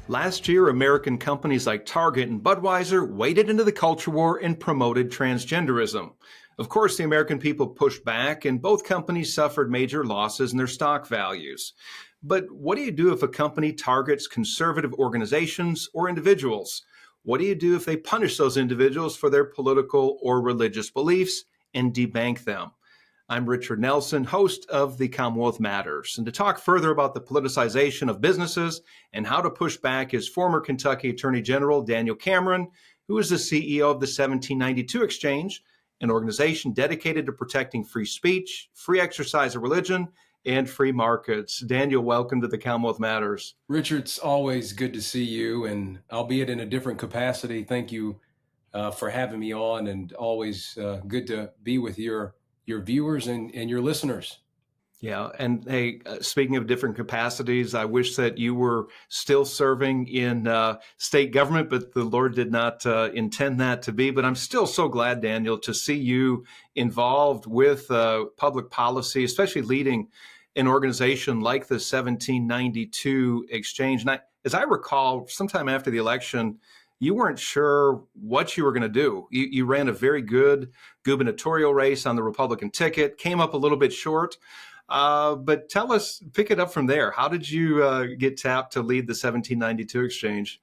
Last year, American companies like Target and Budweiser waded into the culture war and promoted transgenderism. Of course, the American people pushed back, and both companies suffered major losses in their stock values. But what do you do if a company targets conservative organizations or individuals? What do you do if they punish those individuals for their political or religious beliefs and debank them? I'm Richard Nelson, host of The Commonwealth Matters. And to talk further about the politicization of businesses and how to push back is former Kentucky Attorney General Daniel Cameron, who is the CEO of the 1792 Exchange, an organization dedicated to protecting free speech, free exercise of religion, and free markets. Daniel, welcome to The Commonwealth Matters. Richard, it's always good to see you, and albeit in a different capacity, thank you for having me on, and always good to be with your viewers and your listeners. Yeah. And hey, speaking of different capacities, I wish that you were still serving in state government, but the Lord did not intend that to be. But I'm still so glad, Daniel, to see you involved with public policy, especially leading an organization like the 1792 Exchange. And as I recall, sometime after the election, you weren't sure what you were going to do. You ran a very good gubernatorial race on the Republican ticket, came up a little bit short. But tell us, pick it up from there. How did you get tapped to lead the 1792 Exchange?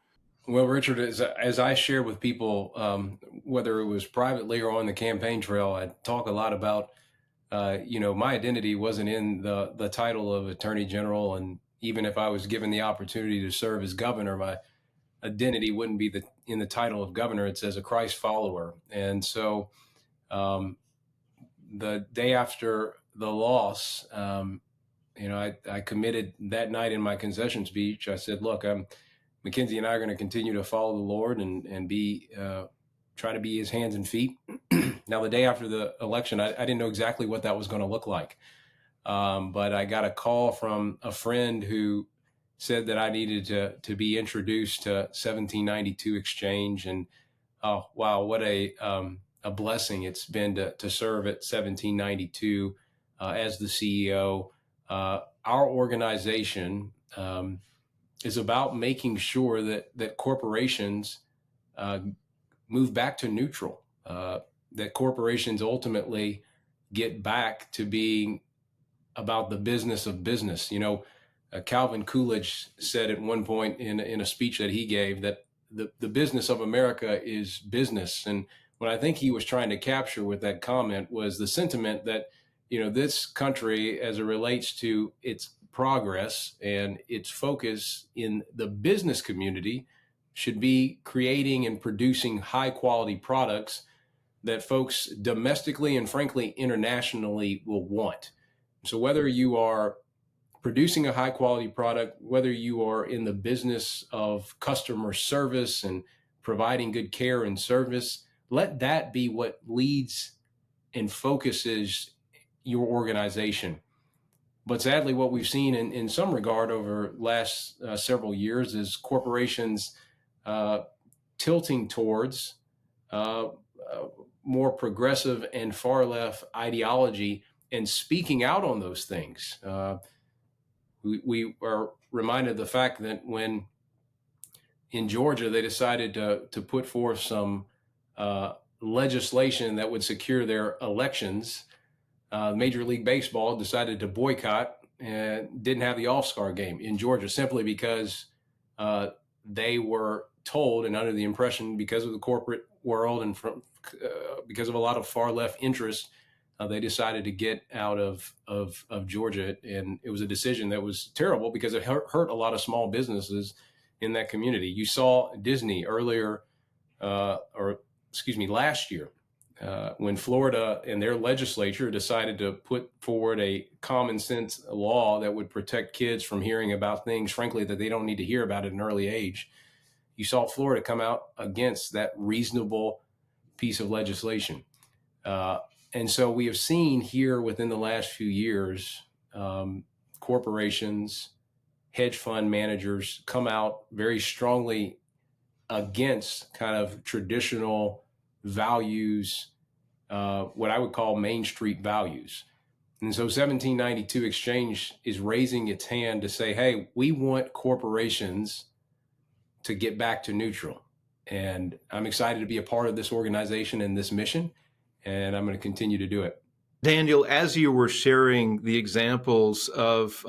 Well, Richard, as I share with people, whether it was privately or on the campaign trail, I talk a lot about, my identity wasn't in the title of Attorney General. And even if I was given the opportunity to serve as governor, my identity wouldn't be in the title of governor. It's as a Christ follower. And so the day after the loss, I committed that night in my concession speech. I said, look, Mackenzie and I are going to continue to follow the Lord and be try to be his hands and feet. Now, the day after the election, I didn't know exactly what that was going to look like. But I got a call from a friend who said that I needed to be introduced to 1792 Exchange. And oh, wow, what a blessing it's been to serve at 1792 as the CEO. Our organization is about making sure that corporations move back to neutral, that corporations ultimately get back to being about the business of business. Calvin Coolidge said at one point in a speech that he gave that the business of America is business. And what I think he was trying to capture with that comment was the sentiment that, this country, as it relates to its progress and its focus in the business community, should be creating and producing high quality products that folks domestically and frankly internationally will want. So whether you are producing a high quality product, whether you are in the business of customer service and providing good care and service, let that be what leads and focuses your organization. But sadly, what we've seen in some regard over last several years is corporations tilting towards more progressive and far left ideology and speaking out on those things. We are reminded of the fact that when in Georgia they decided to put forth some legislation that would secure their elections, Major League Baseball decided to boycott and didn't have the All-Star game in Georgia simply because they were told and under the impression, because of the corporate world and because of a lot of far left interest, they decided to get out of Georgia. And it was a decision that was terrible because it hurt a lot of small businesses in that community. You saw Disney last year, when Florida and their legislature decided to put forward a common sense law that would protect kids from hearing about things, frankly, that they don't need to hear about at an early age. You saw Florida come out against that reasonable piece of legislation. And so we have seen here within the last few years, corporations, hedge fund managers come out very strongly against kind of traditional values, what I would call Main Street values. And so 1792 Exchange is raising its hand to say, hey, we want corporations to get back to neutral. And I'm excited to be a part of this organization and this mission, and I'm going to continue to do it. Daniel, as you were sharing the examples of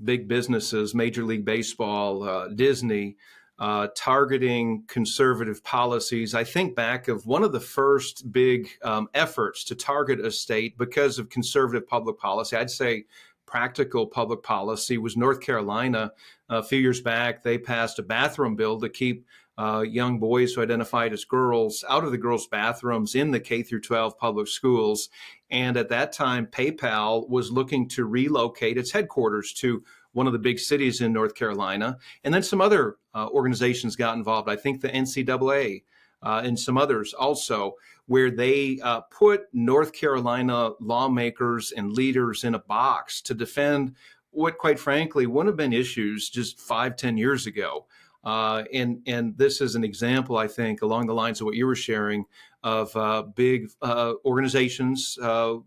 big businesses, Major League Baseball, Disney, targeting conservative policies, I think back of one of the first big efforts to target a state because of conservative public policy. I'd say practical public policy was North Carolina. A few years back, they passed a bathroom bill to keep young boys who identified as girls out of the girls' bathrooms in the K through 12 public schools. And at that time, PayPal was looking to relocate its headquarters to one of the big cities in North Carolina. And then some other organizations got involved. I think the NCAA and some others also, where they put North Carolina lawmakers and leaders in a box to defend what, quite frankly, wouldn't have been issues just 5-10 years ago. And this is an example, I think, along the lines of what you were sharing, of big organizations,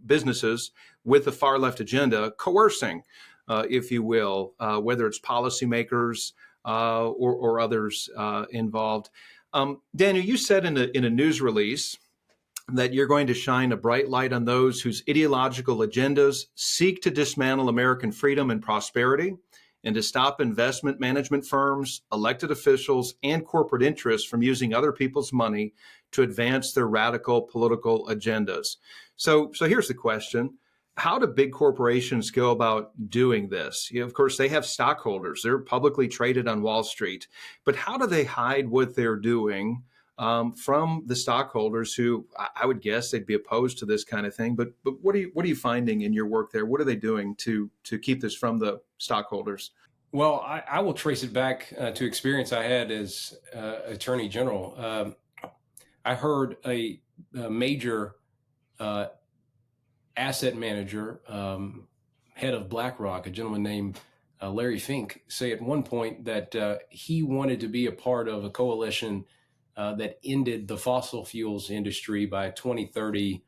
businesses with a far left agenda coercing, if you will, whether it's policymakers or others involved. Daniel, you said in a news release that you're going to shine a bright light on those whose ideological agendas seek to dismantle American freedom and prosperity, and to stop investment management firms, elected officials, and corporate interests from using other people's money to advance their radical political agendas. So here's the question. How do big corporations go about doing this? Of course, they have stockholders. They're publicly traded on Wall Street. But how do they hide what they're doing from the stockholders who I would guess they'd be opposed to this kind of thing? But what are you finding in your work there? What are they doing to keep this from the stockholders? Well, I will trace it back to experience I had as Attorney General. I heard a major asset manager, head of BlackRock, a gentleman named Larry Fink, say at one point that he wanted to be a part of a coalition that ended the fossil fuels industry by 2030.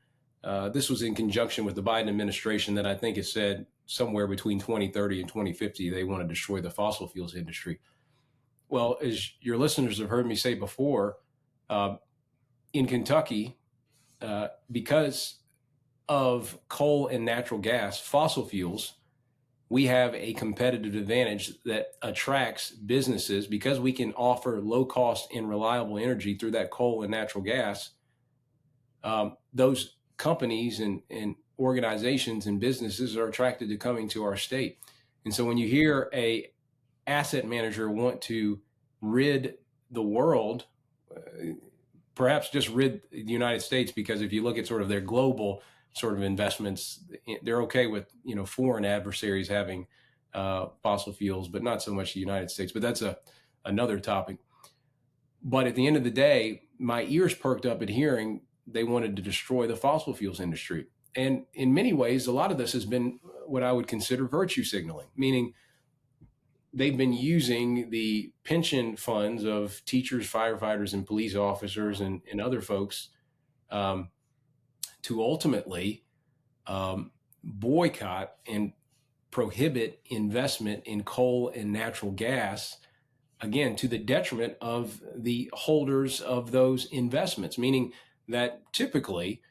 This was in conjunction with the Biden administration that I think has said somewhere between 2030 and 2050, they want to destroy the fossil fuels industry. Well, as your listeners have heard me say before, in Kentucky, because of coal and natural gas, fossil fuels, we have a competitive advantage that attracts businesses because we can offer low cost and reliable energy through that coal and natural gas. Those companies and organizations and businesses are attracted to coming to our state. And so when you hear a asset manager want to rid the world, perhaps just rid the United States, because if you look at sort of their global sort of investments, they're okay with, foreign adversaries having fossil fuels, but not so much the United States. But that's another topic. But at the end of the day, my ears perked up at hearing they wanted to destroy the fossil fuels industry. And in many ways, a lot of this has been what I would consider virtue signaling, meaning they've been using the pension funds of teachers, firefighters, and police officers and other folks to ultimately boycott and prohibit investment in coal and natural gas, again, to the detriment of the holders of those investments, meaning that typically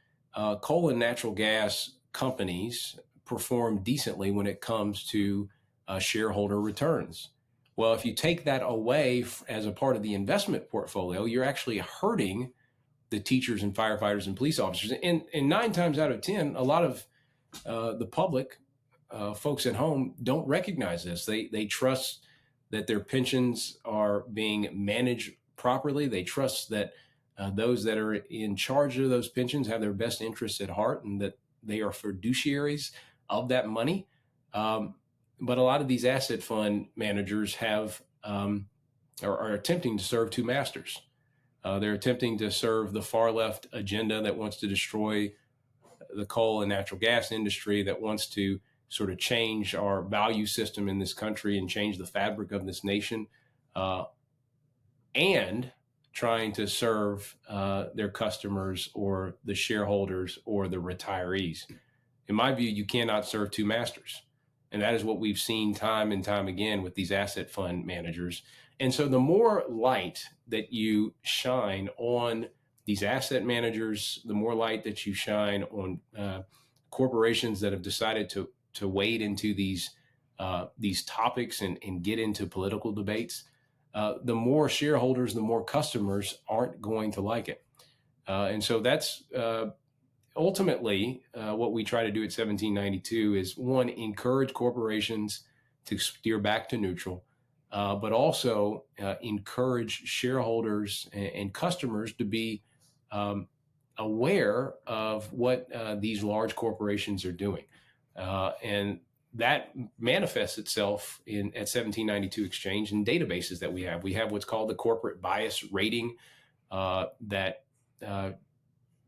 coal and natural gas companies perform decently when it comes to shareholder returns. Well, if you take that away as a part of the investment portfolio, you're actually hurting the teachers and firefighters and police officers. And 9 times out of 10, a lot of the public, folks at home, don't recognize this. They trust that their pensions are being managed properly. They trust that those that are in charge of those pensions have their best interests at heart and that they are fiduciaries of that money. But a lot of these asset fund managers are attempting to serve two masters. They're attempting to serve the far left agenda that wants to destroy the coal and natural gas industry, that wants to sort of change our value system in this country and change the fabric of this nation, and trying to serve their customers or the shareholders or the retirees. In my view, you cannot serve two masters. And that is what we've seen time and time again with these asset fund managers. And so the more light that you shine on these asset managers, the more light that you shine on corporations that have decided to wade into these topics and get into political debates, the more shareholders, the more customers aren't going to like it. And so that's ultimately what we try to do at 1792 is, one, encourage corporations to steer back to neutral, but also encourage shareholders and customers to be aware of what these large corporations are doing. And that manifests itself at 1792 Exchange in databases that we have. We have what's called the corporate bias rating that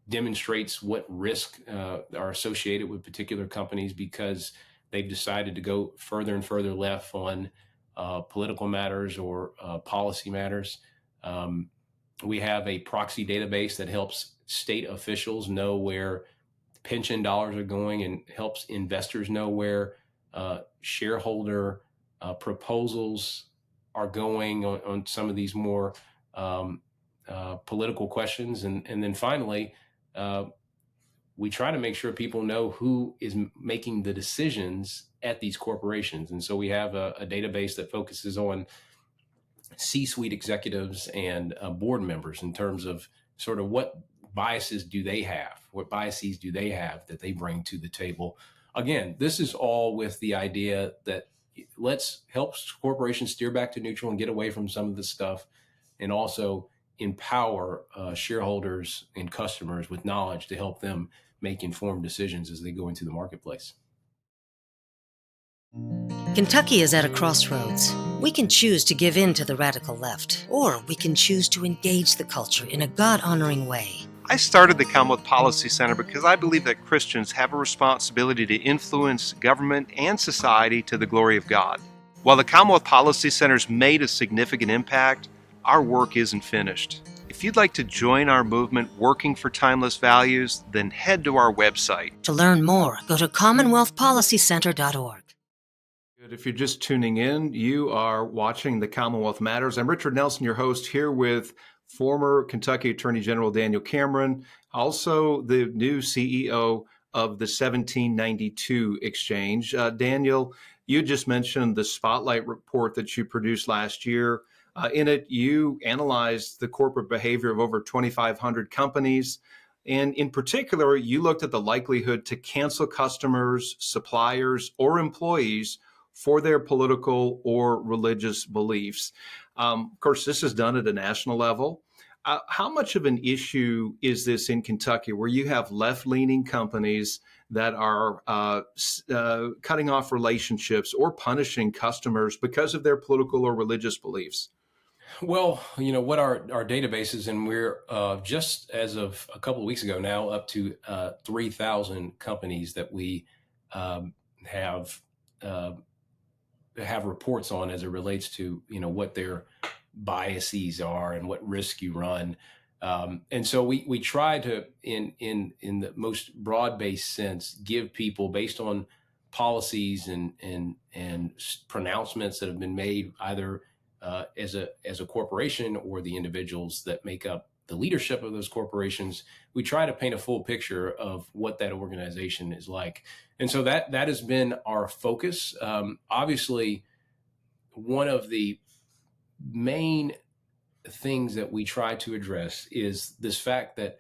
demonstrates what risk are associated with particular companies because they've decided to go further and further left on political matters or policy matters. We have a proxy database that helps state officials know where pension dollars are going and helps investors know where shareholder proposals are going on some of these more political questions. And then finally, we try to make sure people know who is making the decisions at these corporations. And so we have a database that focuses on C-suite executives and board members in terms of sort of what biases do they have, what biases do they have that they bring to the table. Again, this is all with the idea that let's help corporations steer back to neutral and get away from some of this stuff, and also empower shareholders and customers with knowledge to help them make informed decisions as they go into the marketplace. Kentucky is at a crossroads. We can choose to give in to the radical left, or we can choose to engage the culture in a God-honoring way. I started the Commonwealth Policy Center because I believe that Christians have a responsibility to influence government and society to the glory of God. While the Commonwealth Policy Center's made a significant impact, our work isn't finished. If you'd like to join our movement working for timeless values, then head to our website. To learn more, go to commonwealthpolicycenter.org. If you're just tuning in, you are watching The Commonwealth Matters. I'm Richard Nelson, your host, here with former Kentucky Attorney General Daniel Cameron, also the new CEO of the 1792 Exchange. Daniel, you just mentioned the Spotlight report that you produced last year. In it, you analyzed the corporate behavior of over 2,500 companies. And in particular, you looked at the likelihood to cancel customers, suppliers, or employees for their political or religious beliefs. Of course, this is done at a national level. How much of an issue is this in Kentucky, where you have left-leaning companies that are cutting off relationships or punishing customers because of their political or religious beliefs? Well, what our database is, and we're just as of a couple of weeks ago now up to 3,000 companies that we have reports on as it relates to what their biases are and what risk you run. And so we try to, in the most broad-based sense, give people, based on policies and pronouncements that have been made either as a corporation or the individuals that make up the leadership of those corporations, we try to paint a full picture of what that organization is like. And so that has been our focus. Obviously, one of the main things that we try to address is this fact that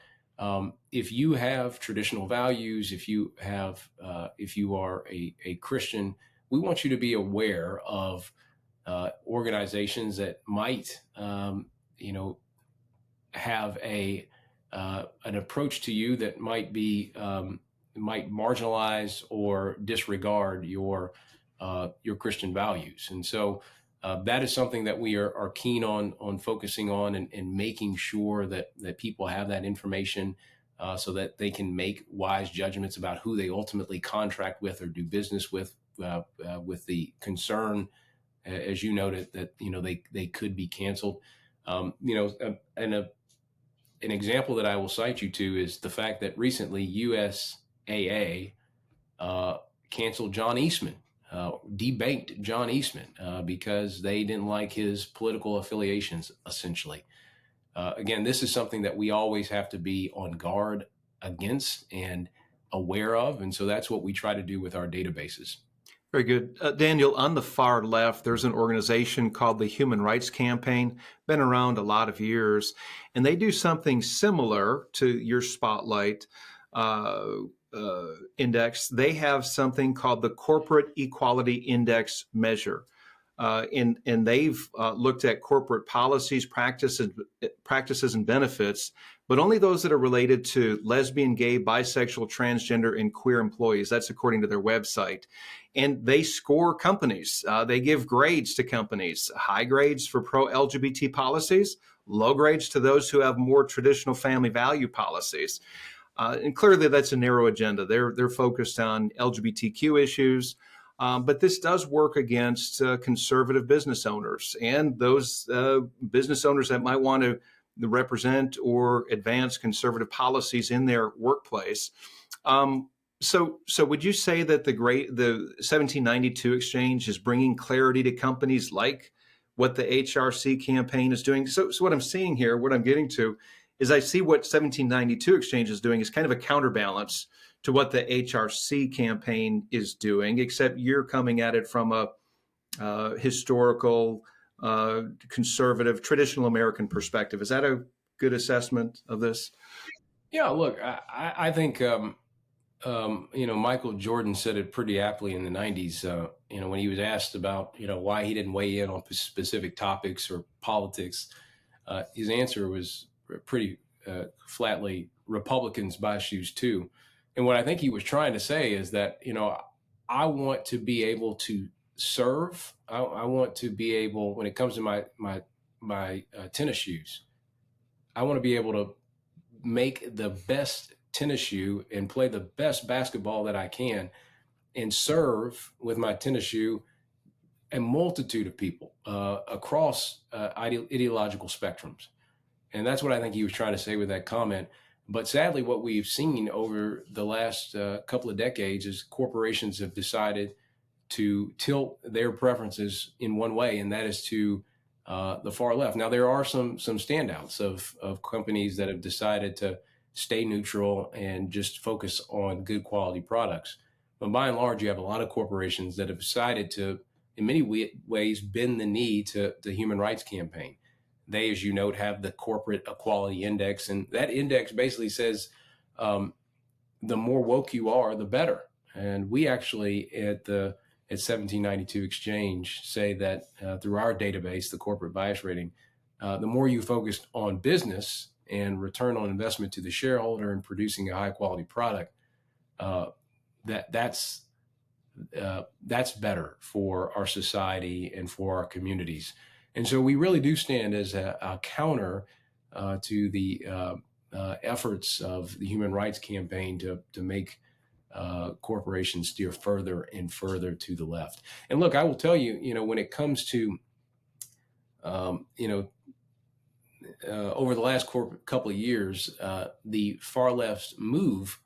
if you have traditional values, if you are a Christian, we want you to be aware of organizations that might have an approach to you that might marginalize or disregard your Christian values. And so that is something that we are keen on focusing on and making sure that people have that information so that they can make wise judgments about who they ultimately contract with or do business with the concern, as you noted, that they could be canceled. An example that I will cite you to is the fact that recently USAA canceled John Eastman, debanked John Eastman because they didn't like his political affiliations, essentially. Again, this is something that we always have to be on guard against and aware of. And so that's what we try to do with our databases. Very good. Daniel, on the far left, there's an organization called the Human Rights Campaign, been around a lot of years, and they do something similar to your Spotlight uh, index. They have something called the Corporate Equality Index measure. And they've looked at corporate policies, practices, and benefits, but only those that are related to lesbian, gay, bisexual, transgender, and queer employees. That's according to their website. And they score companies. They give grades to companies, high grades for pro-LGBT policies, low grades to those who have more traditional family value policies. And clearly that's a narrow agenda. They're focused on LGBTQ issues. But this does work against conservative business owners and those business owners that might want to represent or advance conservative policies in their workplace. So would you say that the 1792 exchange is bringing clarity to companies like what the HRC campaign is doing? So what I'm seeing here, what I'm getting to, is I see what 1792 exchange is doing is kind of a counterbalance to what the HRC campaign is doing, except you're coming at it from a historical, conservative, traditional American perspective. Is that a good assessment of this? Yeah, look, I think, Michael Jordan said it pretty aptly in the 90s, when he was asked about, why he didn't weigh in on specific topics or politics. His answer was pretty flatly, Republicans buy shoes too. And what I think he was trying to say is that, I want to be able to serve. I want to be able, when it comes to my tennis shoes, I want to be able to make the best tennis shoe and play the best basketball that I can and serve with my tennis shoe a multitude of people across ideological spectrums. And that's what I think he was trying to say with that comment. But sadly, what we've seen over the last couple of decades is corporations have decided to tilt their preferences in one way, and that is to the far left. Now, there are some standouts of companies that have decided to stay neutral and just focus on good quality products. But by and large, you have a lot of corporations that have decided to, in many ways, bend the knee to the Human Rights Campaign. They, as you note, have the Corporate Equality Index, and that index basically says the more woke you are, the better. And we actually at 1792 Exchange say that through our database, the corporate bias rating, the more you focus on business and return on investment to the shareholder and producing a high quality product, that's better for our society and for our communities. And so we really do stand as a counter to the efforts of the Human Rights Campaign to make corporations steer further and further to the left. And look, I will tell you, when it comes to, over the last couple of years, the far left's move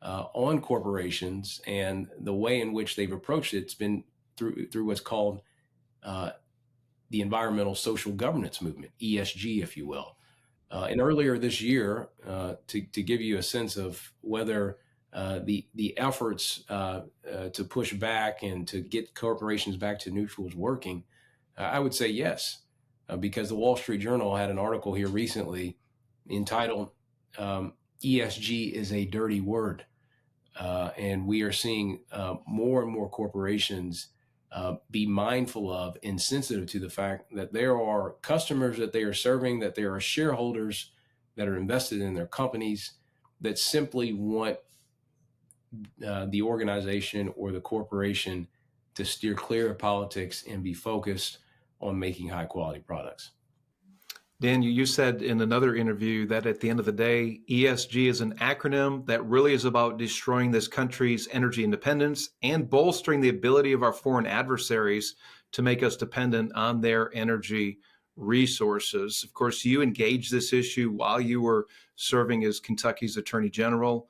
on corporations and the way in which they've approached it's been through what's called the environmental social governance movement, ESG, if you will. And earlier this year, to give you a sense of whether the efforts to push back and to get corporations back to neutral is working, I would say yes, because the Wall Street Journal had an article here recently entitled ESG is a dirty word. And we are seeing more and more corporations be mindful of and sensitive to the fact that there are customers that they are serving, that there are shareholders that are invested in their companies that simply want the organization or the corporation to steer clear of politics and be focused on making high quality products. Dan, you said in another interview that at the end of the day, ESG is an acronym that really is about destroying this country's energy independence and bolstering the ability of our foreign adversaries to make us dependent on their energy resources. Of course, you engaged this issue while you were serving as Kentucky's Attorney General.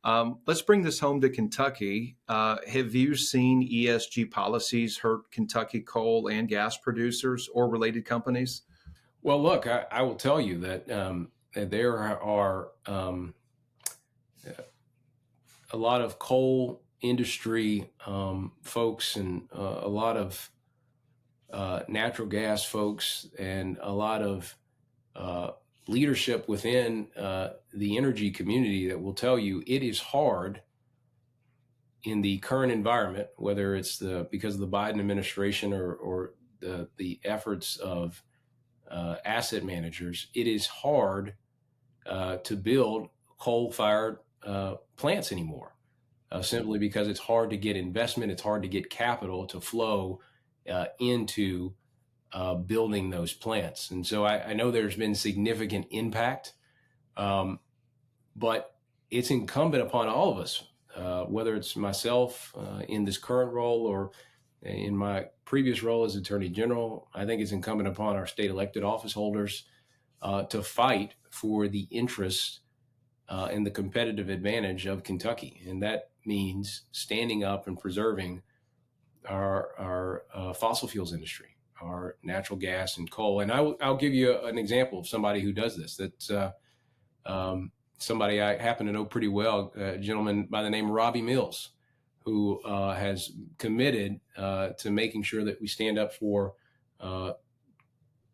Let's bring this home to Kentucky. Have you seen ESG policies hurt Kentucky coal and gas producers or related companies? Well, look, I will tell you that there are a lot of coal industry folks and a lot of natural gas folks and a lot of uh, leadership within the energy community that will tell you it is hard in the current environment, whether it's because of the Biden administration or the efforts of asset managers. It is hard to build coal-fired plants anymore, simply because it's hard to get investment, it's hard to get capital to flow into building those plants. And so I know there's been significant impact, um, but it's incumbent upon all of us, whether it's myself in this current role or in my previous role as Attorney General. I think it's incumbent upon our state elected office holders to fight for the interests and the competitive advantage of Kentucky. And that means standing up and preserving our fossil fuels industry, our natural gas and coal. And I'll give you an example of somebody who does this. That's somebody I happen to know pretty well, a gentleman by the name of Robbie Mills, who has committed to making sure that we stand up for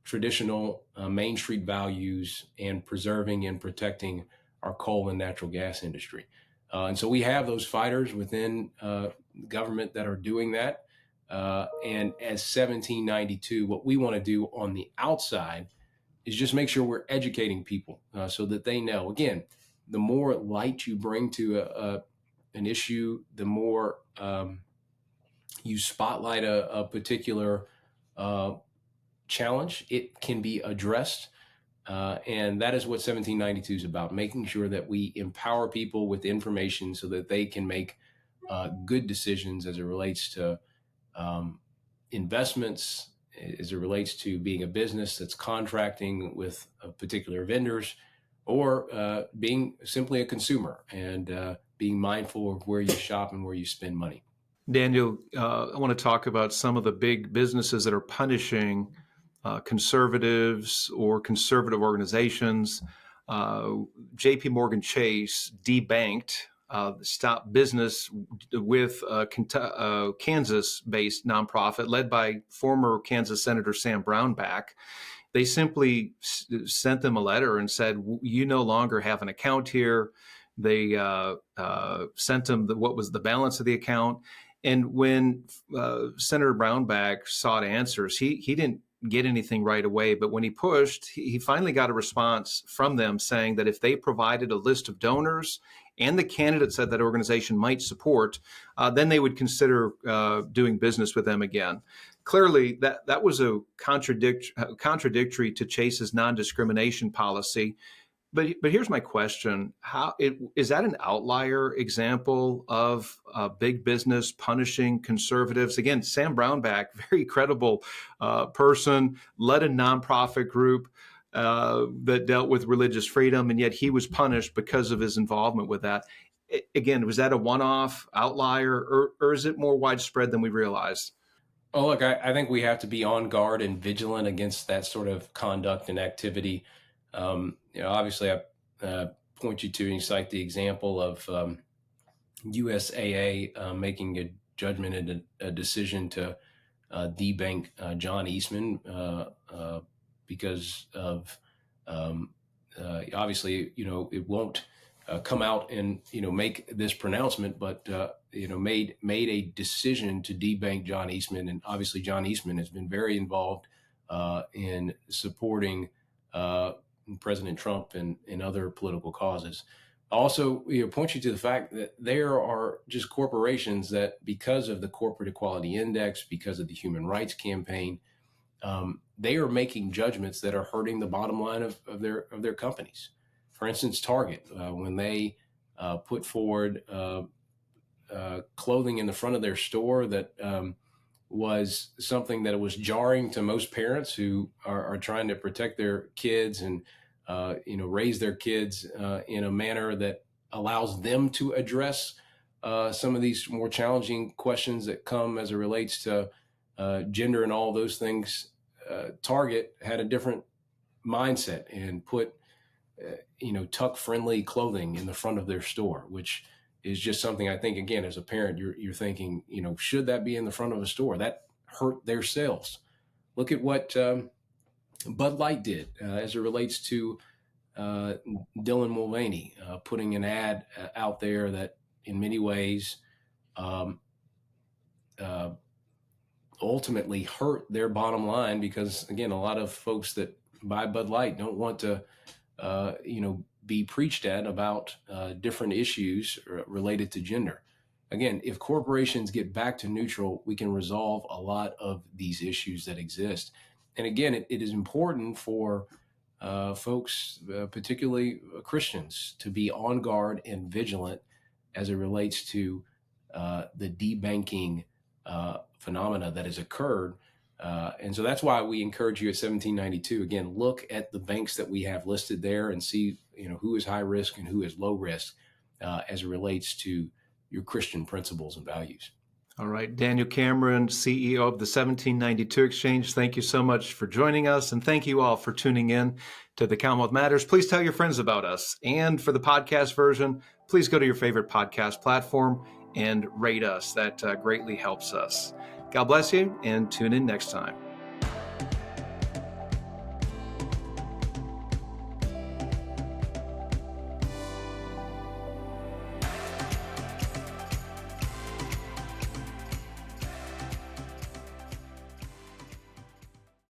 traditional Main Street values and preserving and protecting our coal and natural gas industry. And so we have those fighters within government that are doing that. And as 1792, what we want to do on the outside is just make sure we're educating people so that they know. Again, the more light you bring to an issue, the more you spotlight a particular challenge, it can be addressed. And that is what 1792 is about, making sure that we empower people with information so that they can make good decisions as it relates to investments, as it relates to being a business that's contracting with particular vendors, or being simply a consumer and being mindful of where you shop and where you spend money. Daniel, I want to talk about some of the big businesses that are punishing conservatives or conservative organizations. JP Morgan Chase debanked, stopped business with a Kansas-based nonprofit led by former Kansas Senator Sam Brownback. They simply sent them a letter and said, you no longer have an account here. They sent them what was the balance of the account. And when Senator Brownback sought answers, he didn't get anything right away. But when he pushed, he finally got a response from them saying that if they provided a list of donors and the candidates that that organization might support, then they would consider doing business with them again. Clearly, that was a contradictory to Chase's non-discrimination policy. But here's my question: is that an outlier example of big business punishing conservatives? Again, Sam Brownback, very credible person, led a nonprofit group that dealt with religious freedom, and yet he was punished because of his involvement with that. Again, was that a one-off outlier, or is it more widespread than we realized? Oh, look, I think we have to be on guard and vigilant against that sort of conduct and activity. Obviously, I point you to and cite the example of USAA making a judgment and a decision to debank John Eastman because of obviously, it won't come out and make this pronouncement, but made a decision to debank John Eastman, and obviously John Eastman has been very involved in supporting President Trump and other political causes. Also, point you to the fact that there are just corporations that, because of the Corporate Equality Index, because of the Human Rights Campaign, they are making judgments that are hurting the bottom line of their companies. For instance, Target, when they put forward clothing in the front of their store that was something that was jarring to most parents who are trying to protect their kids and raise their kids in a manner that allows them to address some of these more challenging questions that come as it relates to gender and all those things. Target had a different mindset and put tuck friendly clothing in the front of their store, which is just something I think, again, as a parent, you're thinking, should that be in the front of a store? That hurt their sales. Look at what Bud Light did as it relates to Dylan Mulvaney, putting an ad out there that in many ways ultimately hurt their bottom line, because, again, a lot of folks that buy Bud Light don't want to be preached at about different issues related to gender. Again, if corporations get back to neutral, we can resolve a lot of these issues that exist. And again, it is important for folks, particularly Christians, to be on guard and vigilant as it relates to the debanking phenomena that has occurred. And so that's why we encourage you at 1792, again, look at the banks that we have listed there and see, who is high risk and who is low risk as it relates to your Christian principles and values. All right, Daniel Cameron, CEO of the 1792 Exchange, thank you so much for joining us, and thank you all for tuning in to The Commonwealth Matters. Please tell your friends about us. And for the podcast version, please go to your favorite podcast platform and rate us. That greatly helps us. God bless you, and tune in next time.